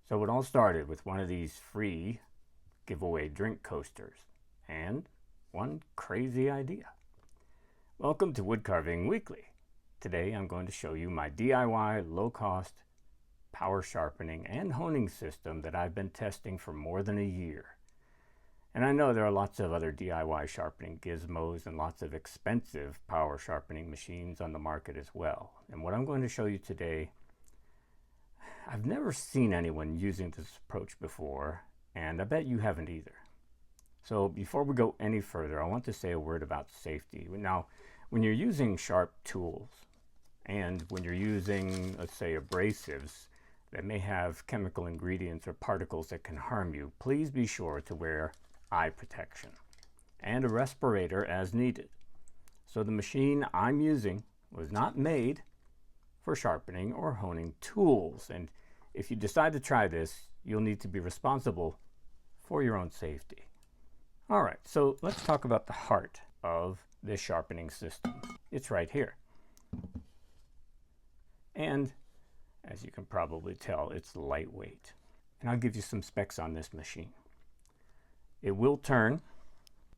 So it all started with one of these free giveaway drink coasters and one crazy idea. Welcome to Woodcarving Weekly. Today I'm going to show you my DIY low-cost power sharpening and honing system that I've been testing for more than a year. And I know there are lots of other DIY sharpening gizmos and lots of expensive power sharpening machines on the market as well. And what I'm going to show you today, I've never seen anyone using this approach before, and I bet you haven't either. So before we go any further, I want to say a word about safety. Now, when you're using sharp tools, and when you're using, let's say, abrasives that may have chemical ingredients or particles that can harm you, please be sure to wear eye protection and a respirator as needed. So the machine I'm using was not made for sharpening or honing tools, and if you decide to try this, you'll need to be responsible for your own safety. All right, so let's talk about the heart of this sharpening system. It's right here. And as you can probably tell, it's lightweight. And I'll give you some specs on this machine. It will turn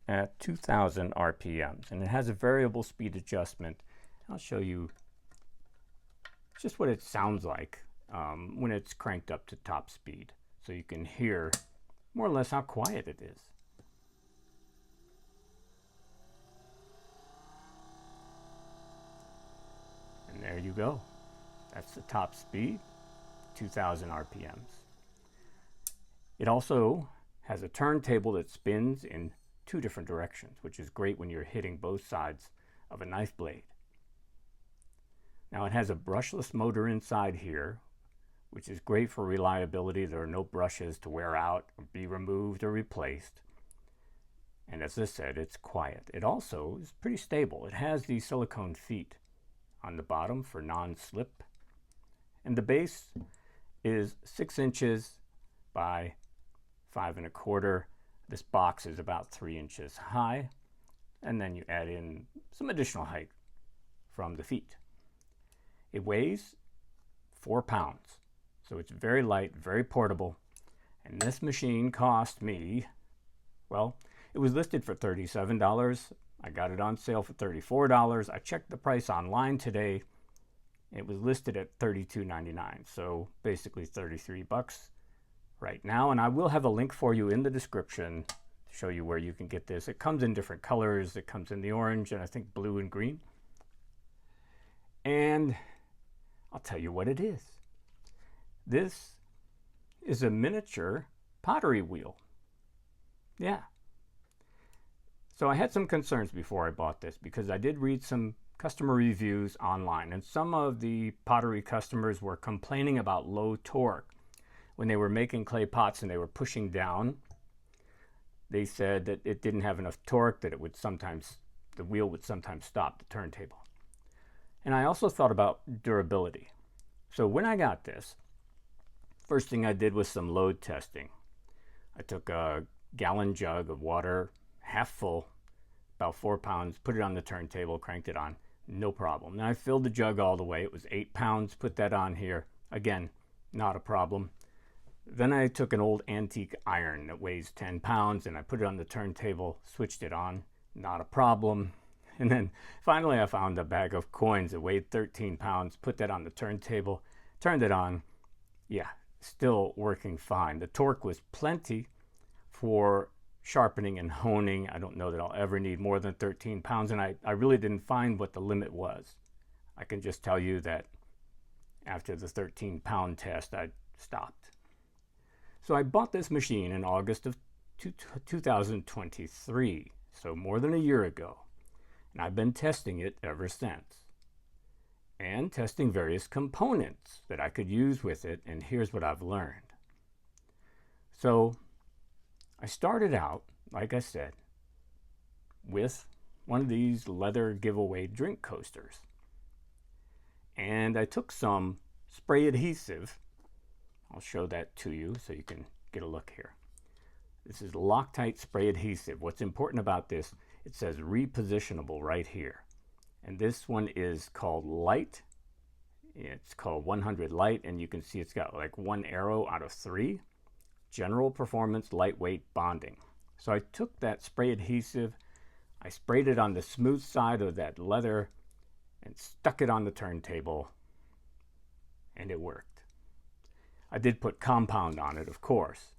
at 2,000 RPMs, and it has a variable speed adjustment. I'll show you just what it sounds like when it's cranked up to top speed, so you can hear more or less how quiet it is. And there you go. That's the top speed, 2,000 RPMs. It also has a turntable that spins in two different directions, which is great when you're hitting both sides of a knife blade. Now it has a brushless motor inside here, which is great for reliability. There are no brushes to wear out or be removed or replaced. And as I said, it's quiet. It also is pretty stable. It has these silicone feet on the bottom for non-slip. And the base is 6 inches by 5 1/4. This box is about 3 inches high. And then you add in some additional height from the feet. It weighs 4 pounds, so it's very light, very portable. And this machine cost me, well, it was listed for $37. I got it on sale for $34. I checked the price online today. It was listed at $32.99, so basically 33 bucks right now. And I will have a link for you in the description to show you where you can get this. It comes in different colors. It comes in the orange and I think blue and green. And I'll tell you what it is. This is a miniature pottery wheel. Yeah. So I had some concerns before I bought this because I did read some customer reviews online, and some of the pottery customers were complaining about low torque. When they were making clay pots and they were pushing down, they said that it didn't have enough torque, that the wheel would sometimes stop the turntable. And I also thought about durability. So when I got this, first thing I did was some load testing. I took a gallon jug of water, half full, about 4 pounds, put it on the turntable, cranked it on, no problem. Then I filled the jug all the way. It was 8 pounds, put that on here. Again, not a problem. Then I took an old antique iron that weighs 10 pounds and I put it on the turntable, switched it on, not a problem. And then finally I found a bag of coins that weighed 13 pounds, put that on the turntable, turned it on. Yeah, still working fine. The torque was plenty for sharpening and honing. I don't know that I'll ever need more than 13 pounds, and I really didn't find what the limit was. I can just tell you that after the 13-pound test, I stopped. So I bought this machine in August of 2023, so more than a year ago. And I've been testing it ever since. And testing various components that I could use with it, and here's what I've learned. So I started out, like I said, with one of these leather giveaway drink coasters. And I took some spray adhesive. I'll show that to you so you can get a look here. This is Loctite spray adhesive. What's important about this, it says Repositionable right here. And this one is called Light It's called 100 Light, and you can see it's got like 1 arrow out of 3. General Performance Lightweight Bonding. So I took that spray adhesive, I sprayed it on the smooth side of that leather and stuck it on the turntable, and it worked. I did put compound on it, of course.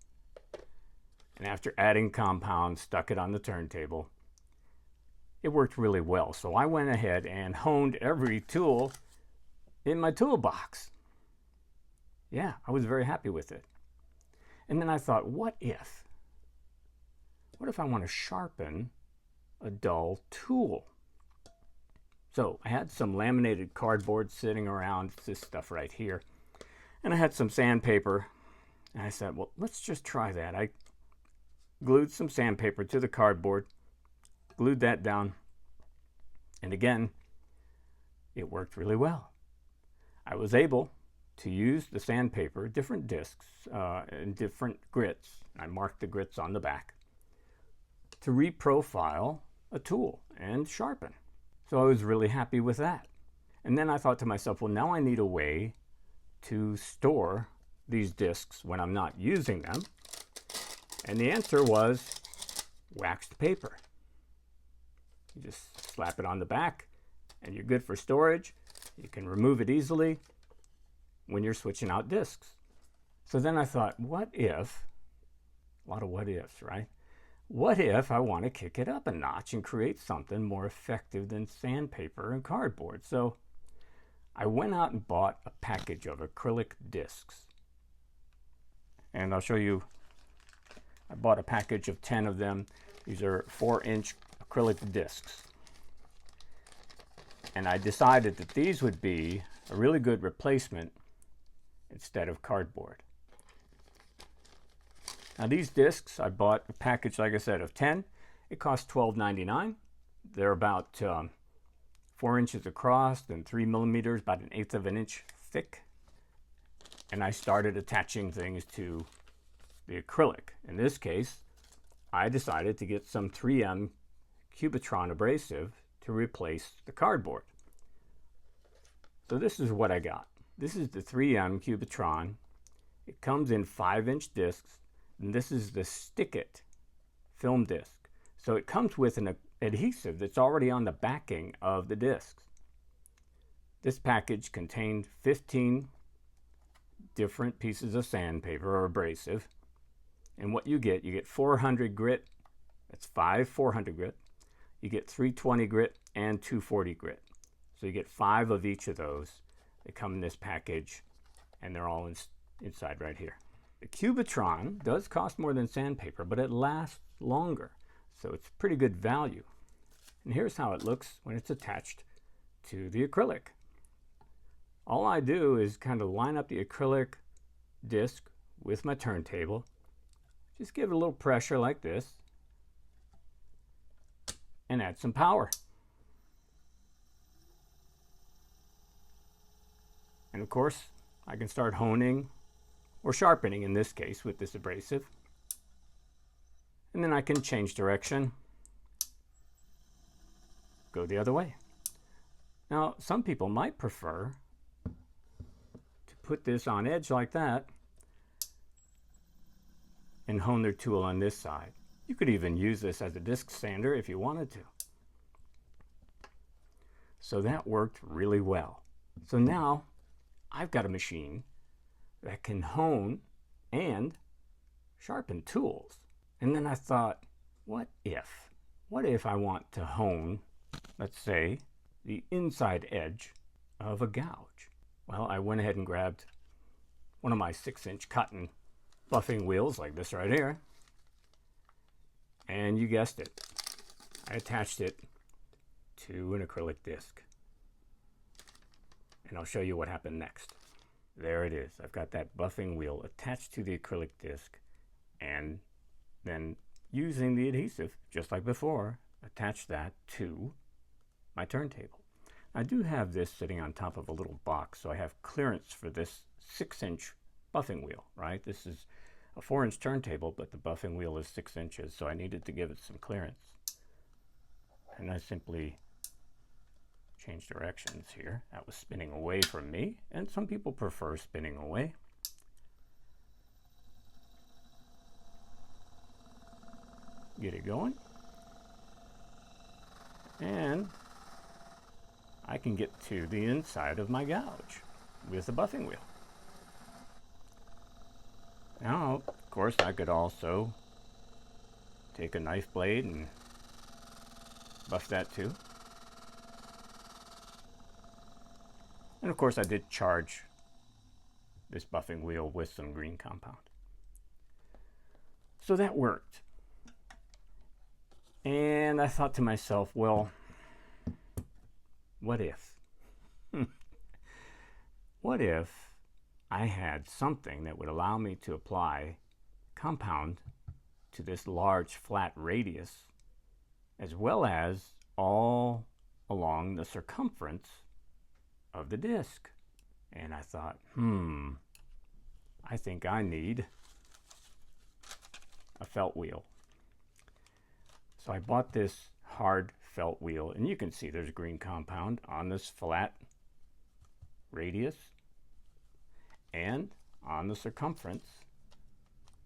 And after adding compound, stuck it on the turntable, it worked really well. So I went ahead and honed every tool in my toolbox. Yeah, I was very happy with it. And then I thought, what if I want to sharpen a dull tool? So I had some laminated cardboard sitting around, this stuff right here, and I had some sandpaper, and I said, well, let's just try that. I glued some sandpaper to the cardboard, glued that down, and again, it worked really well. I was able to use the sandpaper, different discs and different grits. I marked the grits on the back to reprofile a tool and sharpen. So I was really happy with that. And then I thought to myself, well, now I need a way to store these discs when I'm not using them. And the answer was waxed paper. You just slap it on the back and you're good for storage. You can remove it easily when you're switching out discs. So then I thought, what if, a lot of what ifs, right? What if I want to kick it up a notch and create something more effective than sandpaper and cardboard? So I went out and bought a package of acrylic discs. And I'll show you, I bought a package of 10 of them. These are 4-inch acrylic discs. And I decided that these would be a really good replacement instead of cardboard. Now these discs, I bought a package, like I said, of 10. It cost $12.99. They're about 4 inches across and 3 millimeters, about 1/8 of an inch thick. And I started attaching things to the acrylic. In this case, I decided to get some 3M Cubitron abrasive to replace the cardboard. So this is what I got. This is the 3M Cubitron. It comes in 5-inch discs. And this is the Stikit film disc. So it comes with an adhesive that's already on the backing of the discs. This package contained 15 different pieces of sandpaper or abrasive. And what you get 400 grit. That's 5 400 grit. You get 320 grit and 240 grit. So you get 5 of each of those. They come in this package, and they're all inside right here. The Cubitron does cost more than sandpaper, but it lasts longer, so it's pretty good value. And here's how it looks when it's attached to the acrylic. All I do is kind of line up the acrylic disc with my turntable. Just give it a little pressure like this, and add some power. And of course, I can start honing or sharpening in this case with this abrasive. And then I can change direction, go the other way. Now, some people might prefer to put this on edge like that and hone their tool on this side. You could even use this as a disc sander if you wanted to. So that worked really well. So now I've got a machine that can hone and sharpen tools. And then I thought, what if I want to hone, let's say, the inside edge of a gouge? Well, I went ahead and grabbed one of my 6-inch cotton buffing wheels like this right here. And you guessed it, I attached it to an acrylic disc. And I'll show you what happened next. There it is. I've got that buffing wheel attached to the acrylic disc, and then using the adhesive, just like before, attach that to my turntable. I do have this sitting on top of a little box, so I have clearance for this 6-inch buffing wheel, right? This is a 4-inch turntable, but the buffing wheel is 6 inches, so I needed to give it some clearance. And I simply change directions here. That was spinning away from me, and some people prefer spinning away. Get it going. And I can get to the inside of my gouge with a buffing wheel. Now, of course, I could also take a knife blade and buff that too. And of course, I did charge this buffing wheel with some green compound. So that worked. And I thought to myself, well, what if? What if I had something that would allow me to apply compound to this large flat radius, as well as all along the circumference of the disc? And I thought, I think I need a felt wheel. So I bought this hard felt wheel, and you can see there's green compound on this flat radius and on the circumference.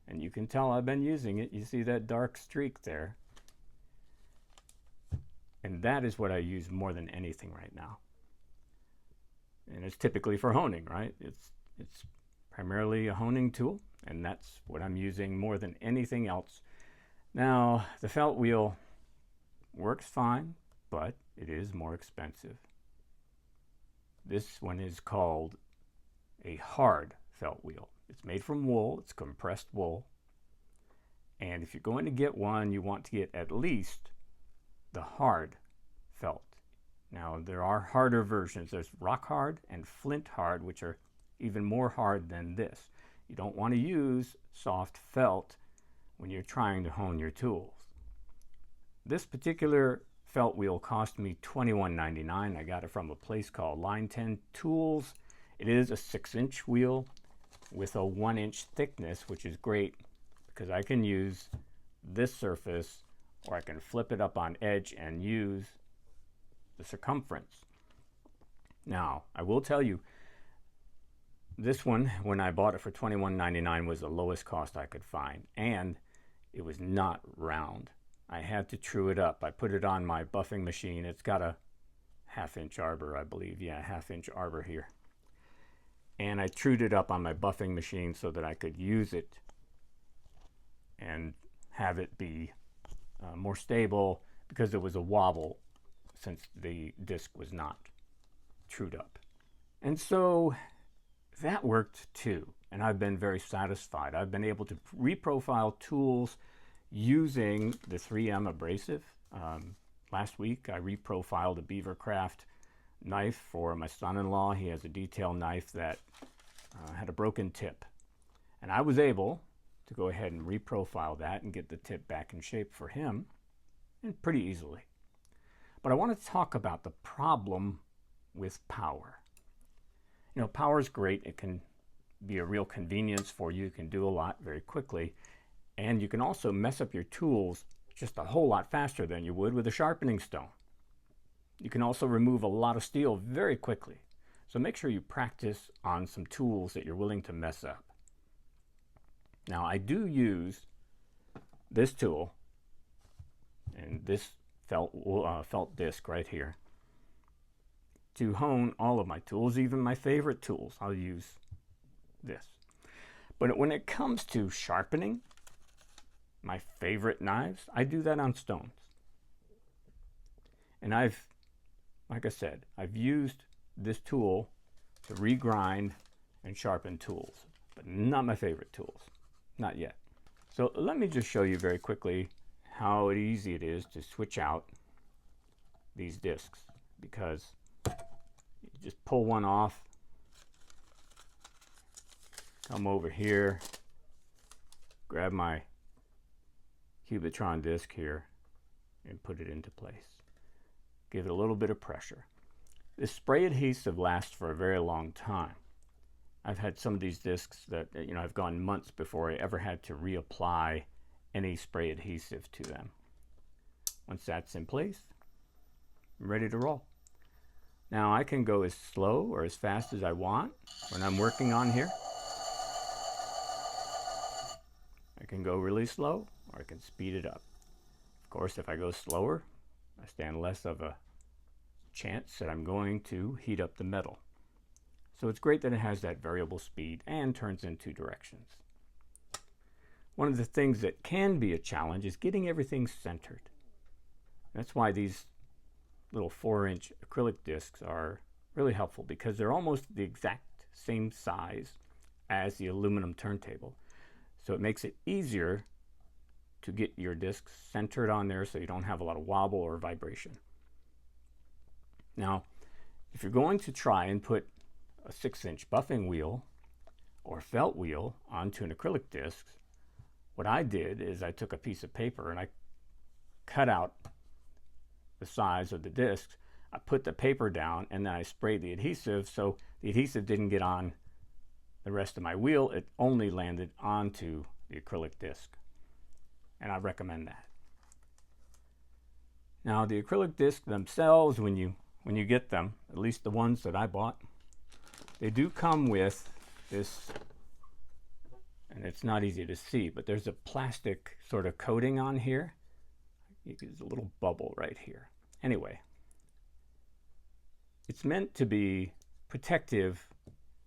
And you can tell I've been using it. You see that dark streak there. And that is what I use more than anything right now. And it's typically for honing, right? It's primarily a honing tool, and that's what I'm using more than anything else. Now, the felt wheel works fine, but it is more expensive. This one is called a hard felt wheel. It's made from wool, it's compressed wool. And if you're going to get one, you want to get at least the hard felt. Now, there are harder versions. There's rock hard and flint hard, which are even more hard than this. You don't want to use soft felt when you're trying to hone your tools. This particular felt wheel cost me $21.99. I got it from a place called Line 10 Tools. It is a 6-inch wheel with a 1-inch thickness, which is great because I can use this surface, or I can flip it up on edge and use the circumference. Now, I will tell you, this one, when I bought it for $21.99, was the lowest cost I could find, and it was not round. I had to true it up. I put it on my buffing machine. It's got a 1/2-inch arbor, I believe. Yeah, 1/2-inch arbor here. And I trued it up on my buffing machine so that I could use it and have it be more stable, because there was a wobble since the disc was not trued up. And so that worked too, and I've been very satisfied. I've been able to reprofile tools using the 3M abrasive. Last week I reprofiled a Beavercraft knife for my son-in-law. He has a detail knife that had a broken tip, and I was able to go ahead and reprofile that and get the tip back in shape for him, and pretty easily. But I want to talk about the problem with power. You know, power is great. It can be a real convenience for you. You can do a lot very quickly, and you can also mess up your tools just a whole lot faster than you would with a sharpening stone. You can also remove a lot of steel very quickly. So make sure you practice on some tools that you're willing to mess up. Now, I do use this tool and this felt disc right here to hone all of my tools, even my favorite tools. I'll use this. But when it comes to sharpening my favorite knives, I do that on stones. And like I said, I've used this tool to regrind and sharpen tools, but not my favorite tools, not yet. So let me just show you very quickly how easy it is to switch out these discs, because you just pull one off, come over here, grab my Cubitron disc here and put it into place. Give it a little bit of pressure. This spray adhesive lasts for a very long time. I've had some of these discs that, you know, I've gone months before I ever had to reapply any spray adhesive to them. Once that's in place, I'm ready to roll. Now I can go as slow or as fast as I want when I'm working on here. I can go really slow or I can speed it up. Of course, if I go slower, I stand less of a chance that I'm going to heat up the metal. So it's great that it has that variable speed and turns in 2 directions. One of the things that can be a challenge is getting everything centered. That's why these little 4-inch acrylic discs are really helpful, because they're almost the exact same size as the aluminum turntable. So it makes it easier to get your discs centered on there so you don't have a lot of wobble or vibration. Now, if you're going to try and put a 6-inch buffing wheel or felt wheel onto an acrylic disc, what I did is I took a piece of paper and I cut out the size of the discs. I put the paper down and then I sprayed the adhesive, so the adhesive didn't get on the rest of my wheel. It only landed onto the acrylic disc, and I recommend that. Now the acrylic discs themselves, when you get them, at least the ones that I bought, they do come with this, and it's not easy to see, but there's a plastic sort of coating on here. There's a little bubble right here. Anyway, it's meant to be protective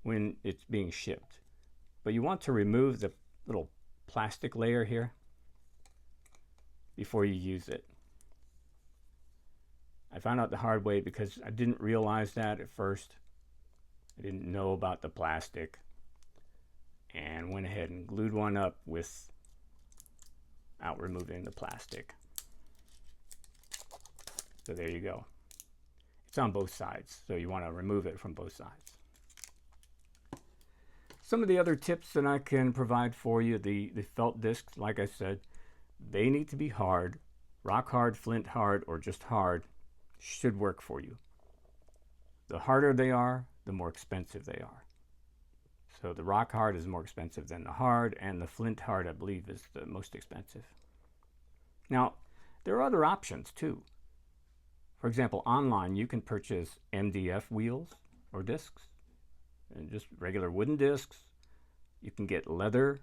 when it's being shipped, but you want to remove the little plastic layer here before you use it. I found out the hard way because I didn't realize that at first. I didn't know about the plastic and went ahead and glued one up without removing the plastic. So there you go. It's on both sides, so you want to remove it from both sides. Some of the other tips that I can provide for you, the felt discs, like I said, they need to be hard. Rock hard, flint hard, or just hard should work for you. The harder they are, the more expensive they are. So the rock hard is more expensive than the hard, and the flint hard, I believe, is the most expensive. Now, there are other options too. For example, online you can purchase MDF wheels or discs, and just regular wooden discs. You can get leather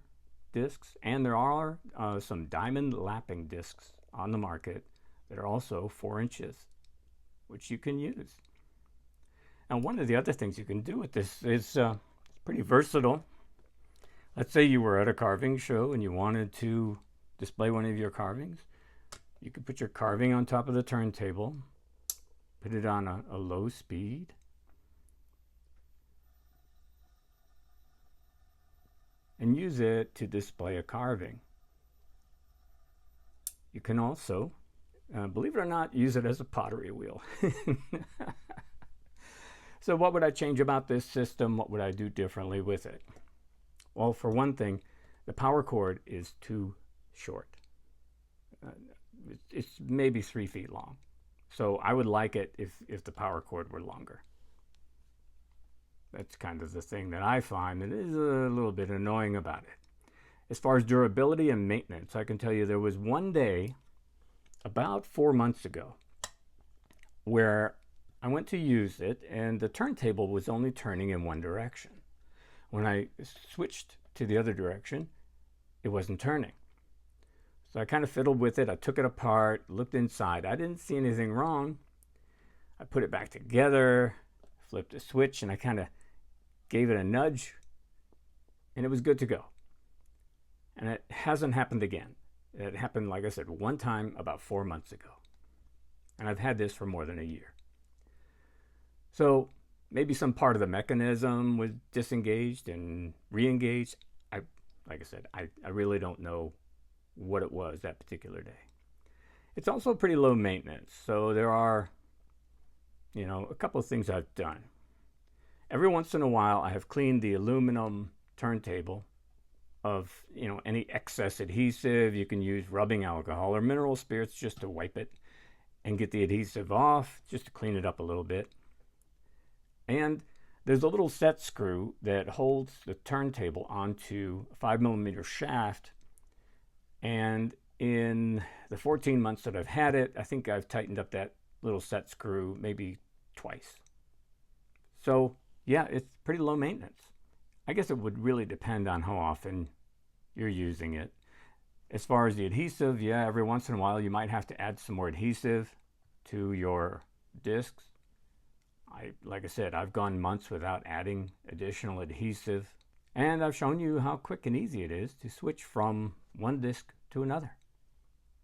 discs, and there are some diamond lapping discs on the market that are also 4 inches, which you can use. Now, one of the other things you can do with this is pretty versatile. Let's say you were at a carving show and you wanted to display one of your carvings. You could put your carving on top of the turntable, put it on a low speed, and use it to display a carving. You can also, believe it or not, use it as a pottery wheel. So what would I change about this system? What would I do differently with it? Well, for one thing, the power cord is too short. It's maybe 3 feet long. So I would like it if the power cord were longer. That's kind of the thing that I find that is a little bit annoying about it. As far as durability and maintenance, I can tell you there was one day about 4 months ago where I went to use it and the turntable was only turning in one direction. When I switched to the other direction, it wasn't turning. So I kind of fiddled with it. I took it apart, looked inside. I didn't see anything wrong. I put it back together, flipped a switch, and I kind of gave it a nudge, and it was good to go. And it hasn't happened again. It happened, like I said, one time about 4 months ago. And I've had this for more than a year. So maybe some part of the mechanism was disengaged and re-engaged. Like I said, I really don't know what it was that particular day. It's also pretty low maintenance. So there are, a couple of things I've done. Every once in a while, I have cleaned the aluminum turntable of, any excess adhesive. You can use rubbing alcohol or mineral spirits just to wipe it and get the adhesive off, just to clean it up a little bit. And there's a little set screw that holds the turntable onto a 5mm shaft. And in the 14 months that I've had it, I think I've tightened up that little set screw maybe twice. So yeah, it's pretty low maintenance. I guess it would really depend on how often you're using it. As far as the adhesive, yeah, every once in a while you might have to add some more adhesive to your discs. Like I said, I've gone months without adding additional adhesive, and I've shown you how quick and easy it is to switch from one disc to another.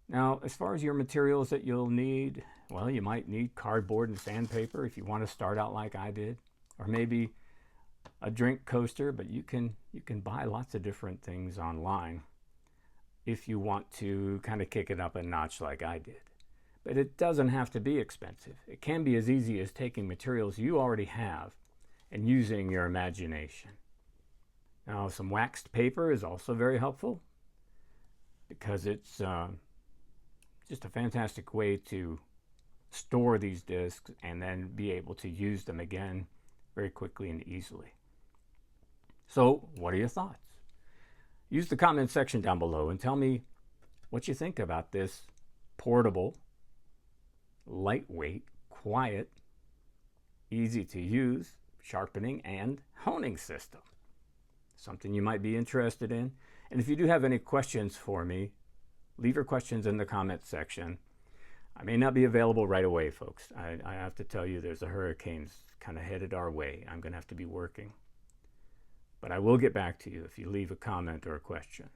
Now, as far as your materials that you'll need, well, you might need cardboard and sandpaper if you want to start out like I did, or maybe a drink coaster, but you can buy lots of different things online if you want to kind of kick it up a notch like I did. But it doesn't have to be expensive. It can be as easy as taking materials you already have and using your imagination. Now, some waxed paper is also very helpful because it's just a fantastic way to store these discs and then be able to use them again very quickly and easily. So, what are your thoughts? Use the comment section down below and tell me what you think about this portable, lightweight, quiet, easy to use sharpening and honing system. Something you might be interested in. And if you do have any questions for me, leave your questions in the comment section. I may not be available right away, folks. I have to tell you, there's a hurricane kind of headed our way. I'm going to have to be working. But I will get back to you if you leave a comment or a question.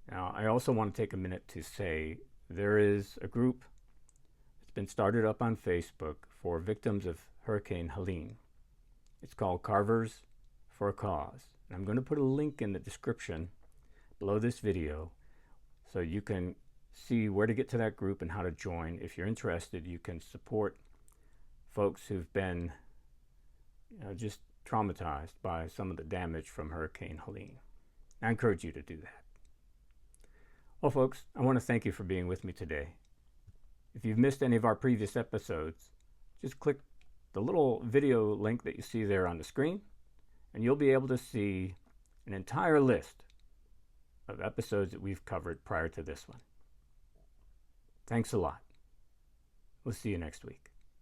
Now, I also want to take a minute to say there is a group that's been started up on Facebook for victims of Hurricane Helene. It's called Carvers for a Cause. And I'm going to put a link in the description below this video so you can see where to get to that group and how to join. If you're interested, you can support folks who've been just traumatized by some of the damage from Hurricane Helene. I encourage you to do that. Well, folks, I want to thank you for being with me today. If you've missed any of our previous episodes, just click the little video link that you see there on the screen, and you'll be able to see an entire list of episodes that we've covered prior to this one. Thanks a lot. We'll see you next week.